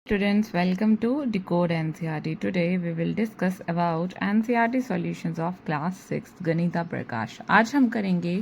Students, welcome to Decode NCERT. Today we will discuss about NCERT solutions of class 6 Ganita Prakash. आज हम करेंगे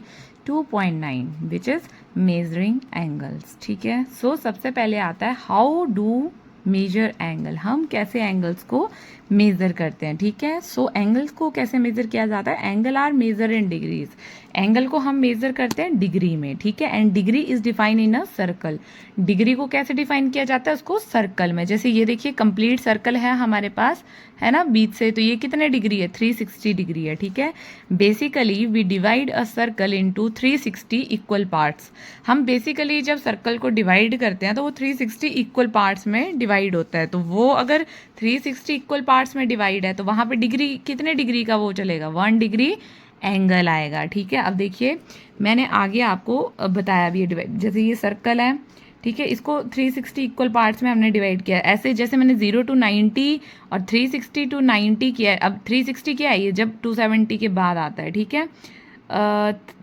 2.9 which is measuring angles. ठीक है, so सबसे पहले आता है how do मेजर एंगल, हम कैसे एंगल्स को मेज़र करते हैं. ठीक है, सो एंगल्स को कैसे मेज़र किया जाता है. Angle are measure in degrees. एंगल को हम मेज़र करते हैं डिग्री में. ठीक है, and degree is define in a circle. Degree को कैसे डिफाइन किया जाता है, उसको सर्कल में. जैसे ये देखिए कंप्लीट सर्कल है हमारे पास, है ना, बीच से. तो ये कितने डिग्री है, 360 डिग्री है. ठीक है, basically we divide a circle into 360 equal parts. हम बेसिकली जब सर्कल को डिवाइड करते हैं तो वो 360 इक्वल पार्ट्स में डिवाइड होता है. तो वो अगर 360 इक्वल पार्ट्स में डिवाइड है तो वहाँ पे डिग्री कितने डिग्री का वो चलेगा, 1 डिग्री एंगल आएगा. ठीक है, अब देखिए मैंने आगे आपको बताया भी, ये डिवाइड, जैसे ये सर्कल है. ठीक है, इसको 360 इक्वल पार्ट्स में हमने डिवाइड किया. ऐसे जैसे मैंने 0 to 90 और 360 to 90 किया है. अब 360 क्या है, ये जब 270 के बाद आता है. ठीक है,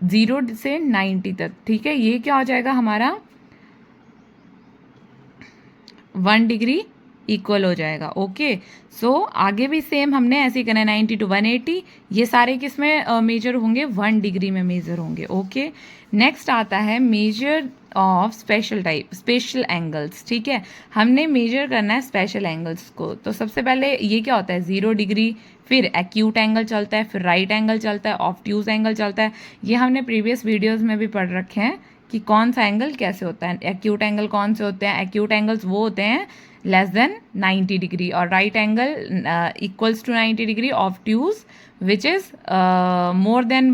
0 से 90 तक. ठीक है, ये क्या हो जाएगा हमारा 1 डिग्री इक्वल हो जाएगा. ओके, सो आगे भी सेम हमने ऐसे ही करना है. 90 to 180 ये सारे किस में मेजर होंगे, 1 डिग्री में मेजर होंगे. ओके, नेक्स्ट आता है मेजर ऑफ स्पेशल एंगल्स. ठीक है, हमने मेजर करना है स्पेशल एंगल्स को. तो सबसे पहले ये क्या होता है, 0 डिग्री, फिर एक्यूट एंगल चलता है, फिर राइट एंगल चलता है, ऑब्ट्यूज एंगल चलता है. ये हमने प्रीवियस वीडियोज़ में भी पढ़ रखे हैं कि कौन सा एंगल कैसे होता है. एक्यूट एंगल कौन से होते हैं, एक्यूट एंगल्स वो होते हैं लेस देन 90 डिग्री, और right angle equals to 90 degree, obtuse which is more than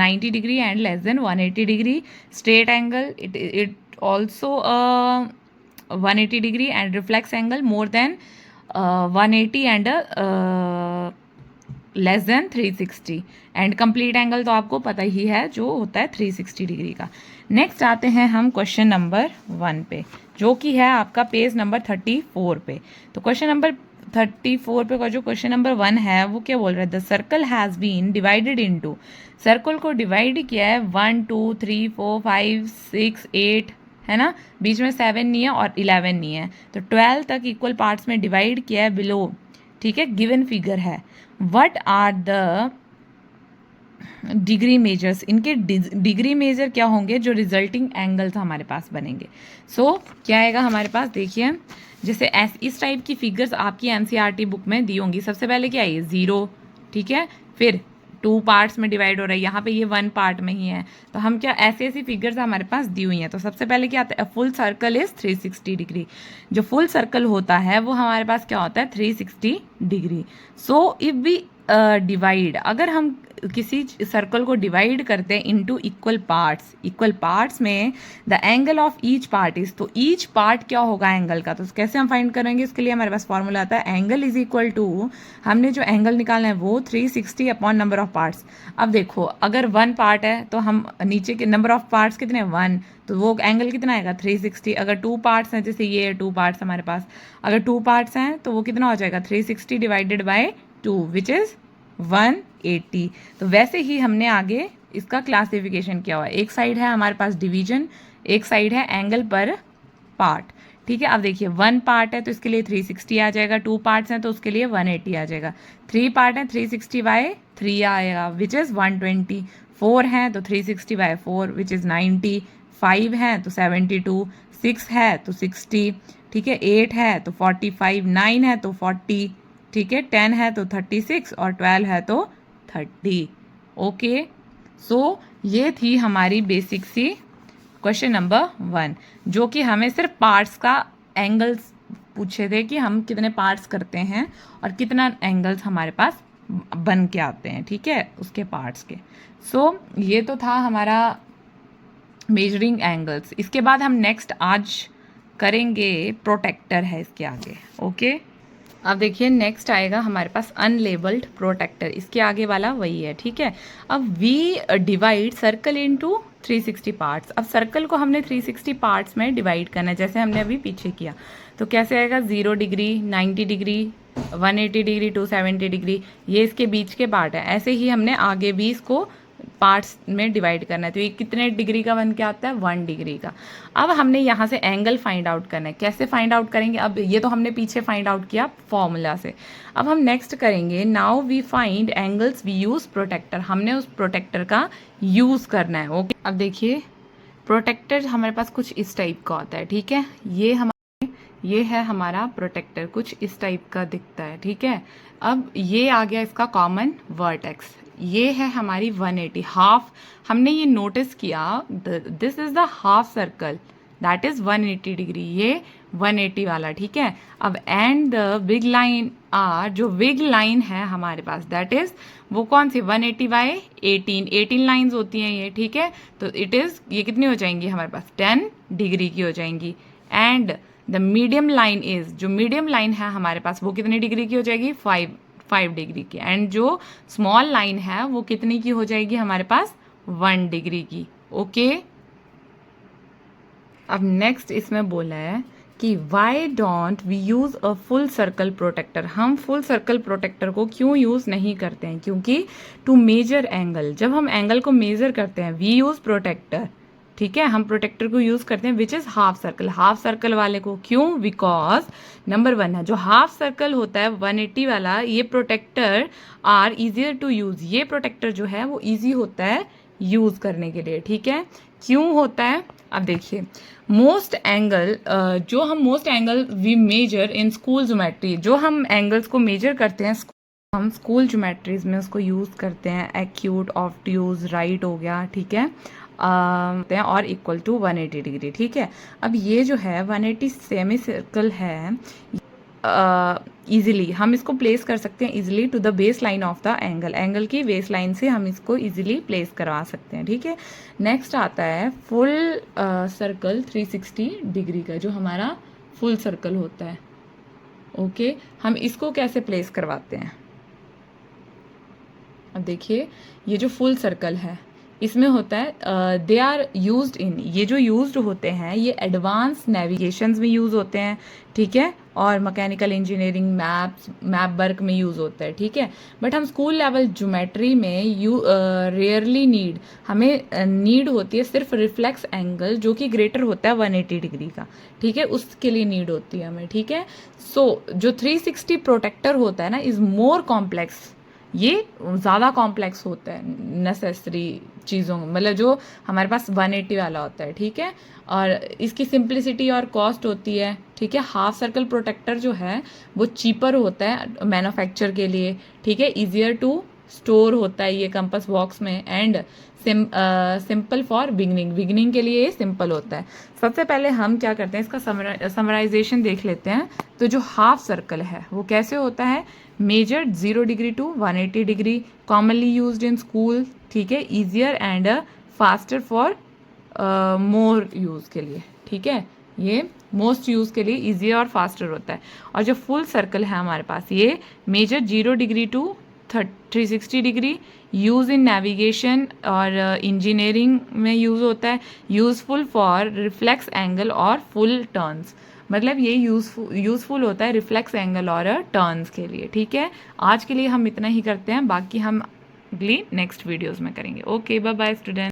90 degree and less than 180 degree. Straight angle, it also 180 degree, and reflex angle more than 180 and less than 360. And complete angle तो आपको पता ही है जो होता है 360 degree का. Next आते हैं हम क्वेश्चन नंबर 1 पे, जो कि है आपका पेज नंबर 34 पे. तो क्वेश्चन नंबर 34 पे का जो क्वेश्चन नंबर 1 है वो क्या बोल रहा है, the circle has been divided into. Circle को डिवाइड किया है 1 2 3 4 5 6 8, है ना, बीच में 7 नहीं है और 11 नहीं है. तो 12 तक इक्वल पार्ट्स में डिवाइड किया है बिलो. ठीक है, गिवन फिगर है. What are the degree measures, इनके डिग्री मेजर क्या होंगे जो रिजल्टिंग एंगल्स हमारे पास बनेंगे. सो क्या आएगा हमारे पास, देखिए जैसे इस टाइप की फिगर्स आपकी एनसीईआरटी बुक में दी होंगी. सबसे पहले क्या है, 0. ठीक है, फिर 2 पार्ट्स में डिवाइड हो रहा है, यहाँ पे ये 1 पार्ट में ही है. तो हम क्या, ऐसी ऐसी फिगर्स हमारे पास दी हुई हैं. तो सबसे पहले क्या आता है, फुल सर्कल इज 360 डिग्री. जो फुल सर्कल होता है वो हमारे पास क्या होता है, 360 degree. So if we divide, अगर हम किसी सर्कल को डिवाइड करते हैं इनटू इक्वल पार्ट्स में the angle of each part is, तो ईच पार्ट क्या होगा एंगल का. तो कैसे हम फाइंड करेंगे, इसके लिए हमारे पास फॉर्मूला आता है, एंगल इज इक्वल टू, हमने जो एंगल निकालना है वो 360 अपॉन नंबर ऑफ पार्ट्स. अब देखो अगर 1 पार्ट है तो हम नीचे के नंबर ऑफ पार्ट्स कितने हैं, 1, तो वो एंगल कितना आएगा 360. अगर 2 पार्ट्स हैं, जैसे ये 2 पार्ट्स हमारे पास, अगर 2 पार्ट्स हैं तो वो कितना हो जाएगा 360 डिवाइडेड बाय 2 विच इज़ 180. तो वैसे ही हमने आगे इसका क्लासिफिकेशन किया हुआ है. एक साइड है हमारे पास डिवीजन, एक साइड है एंगल पर पार्ट. ठीक है, अब देखिए 1 पार्ट है तो इसके लिए 360 आ जाएगा, 2 पार्ट्स हैं तो उसके लिए 180 आ जाएगा, 3 पार्ट हैं 360 बाय 3 आएगा विच इज़ 120, 4 हैं तो 360 बाय 4 विच इज़ 90, 5 हैं तो 72, 6 है तो 60. ठीक है, 8 है तो 45, 9 है तो 40. ठीक है, 10 है तो 36 और 12 है तो 30. ओके, सो ये थी हमारी बेसिक सी क्वेश्चन नंबर 1, जो कि हमें सिर्फ पार्ट्स का एंगल्स पूछे थे कि हम कितने पार्ट्स करते हैं और कितना एंगल्स हमारे पास बन के आते हैं. ठीक है, उसके पार्ट्स के. सो ये तो था हमारा मेजरिंग एंगल्स. इसके बाद हम नेक्स्ट आज करेंगे प्रोटेक्टर है इसके आगे. ओके, अब देखिए नेक्स्ट आएगा हमारे पास अनलेबल्ड प्रोटेक्टर. इसके आगे वाला वही है. ठीक है, अब we divide circle into 360 parts. अब सर्कल को हमने 360 पार्ट्स में डिवाइड करना है, जैसे हमने अभी पीछे किया. तो कैसे आएगा, 0 डिग्री, 90 डिग्री, 180 डिग्री, 270 डिग्री, ये इसके बीच के पार्ट है. ऐसे ही हमने आगे भी इसको पार्ट्स में डिवाइड करना है। तो ये कितने डिग्री का बन के आता है, 1 डिग्री का। अब हमने यहाँ से एंगल फाइंड आउट करना है। कैसे फाइंड आउट करेंगे, अब ये तो हमने पीछे फाइंड आउट किया फॉर्मूला से। अब हम नेक्स्ट करेंगे, now we find angles, we use protractor. हमने उस प्रोटेक्टर का यूज़ करना है। ओके, अब देखिए प्रोटेक्टर हमारे पास कुछ इस टाइप का होता है, ठीक है। ये है हमारा प्रोटेक्टर, कुछ इस टाइप का दिखता है, ठीक है। अब ये आ गया इसका कॉमन वर्टेक्स, ये है हमारी 180 हाफ। हमने ये नोटिस किया, this is the half circle, that is 180 degree, ये 180 वाला, ठीक है। अब and the big line are, जो बिग लाइन है हमारे पास, दैट इज वो कौन सी, 180 बाई 18 लाइन्स होती हैं ये, ठीक है। तो इट इज, ये कितनी हो जाएंगी हमारे पास, 10 डिग्री की हो जाएंगी। And the medium line is, जो मीडियम लाइन है हमारे पास वो कितनी डिग्री की हो जाएगी, 5 डिग्री की। एंड जो स्मॉल लाइन है वो कितनी की हो जाएगी हमारे पास, 1 डिग्री की। ओके, अब नेक्स्ट इसमें बोला है कि why don't we use a full circle protractor. हम फुल सर्कल प्रोटेक्टर को क्यों यूज़ नहीं करते हैं, क्योंकि टू मेजर एंगल, जब हम एंगल को मेजर करते हैं वी यूज़ प्रोटेक्टर, ठीक है। हम प्रोटेक्टर को यूज़ करते हैं which is half circle, half circle वाले को। क्यों, बिकॉज नंबर 1 है, जो हाफ सर्कल होता है 180 वाला, ये protractor are easier to use. ये प्रोटेक्टर जो है वो ईजी होता है यूज़ करने के लिए, ठीक है। क्यों होता है, अब देखिए मोस्ट एंगल, जो हम most angle we measure in school geometry, जो हम एंगल्स को मेजर करते हैं हम स्कूल ज्योमेट्रीज में उसको यूज़ करते हैं, एक्यूट, ऑब्ट्यूज, राइट हो गया, ठीक है, और इक्वल टू 180 डिग्री, ठीक है। अब ये जो है 180 सेमी सर्कल है, इजीली हम इसको प्लेस कर सकते हैं easily to the base line of the angle, angle की बेस लाइन से हम इसको इजीली प्लेस करवा सकते हैं, ठीक है। नेक्स्ट आता है फुल सर्कल 360 डिग्री का, जो हमारा फुल सर्कल होता है। ओके, हम इसको कैसे प्लेस करवाते हैं, अब देखिए ये जो फुल सर्कल है इसमें होता है, दे आर यूज्ड इन, ये जो यूज्ड होते हैं ये एडवांस नेविगेशंस में यूज़ होते हैं, ठीक है, और मैकेनिकल इंजीनियरिंग, मैप वर्क में यूज़ होता है, ठीक है। बट हम स्कूल लेवल ज्योमेट्री में रेयरली नीड, हमें नीड होती है सिर्फ रिफ्लेक्स एंगल जो कि ग्रेटर होता है 180 डिग्री का, ठीक है, उसके लिए नीड होती है हमें, ठीक है। सो जो 360 प्रोटेक्टर होता है ना इज़ मोर कॉम्प्लेक्स, ये ज़्यादा कॉम्प्लेक्स होता है नेसेसरी चीज़ों, मतलब जो हमारे पास 180 वाला होता है, ठीक है। और इसकी सिंप्लिसिटी और कॉस्ट होती है, ठीक है। हाफ सर्कल प्रोटेक्टर जो है वो चीपर होता है मैन्युफैक्चर के लिए, ठीक है, ईजियर टू स्टोर होता है ये कंपास बॉक्स में, एंड सिंपल फॉर बिगनिंग के लिए ये सिंपल होता है। सबसे पहले हम क्या करते हैं, इसका समराइजेशन देख लेते हैं। तो जो हाफ सर्कल है वो कैसे होता है, measured 0 degree to 180 degree, commonly used in school, ठीक है, easier and faster for more use के लिए, ठीक है, ये मोस्ट यूज़ के लिए ईजियर और फास्टर होता है। और जो फुल सर्कल है हमारे पास ये measure 0 degree to 360 degree, use in navigation और इंजीनियरिंग में यूज़ होता है, यूज़फुल फॉर रिफ्लेक्स एंगल और फुल टर्न्स, मतलब ये यूज़फुल होता है रिफ्लेक्स एंगल और टर्न्स के लिए, ठीक है। आज के लिए हम इतना ही करते हैं, बाकी हम अगली नेक्स्ट वीडियोज़ में करेंगे। Okay, bye bye student.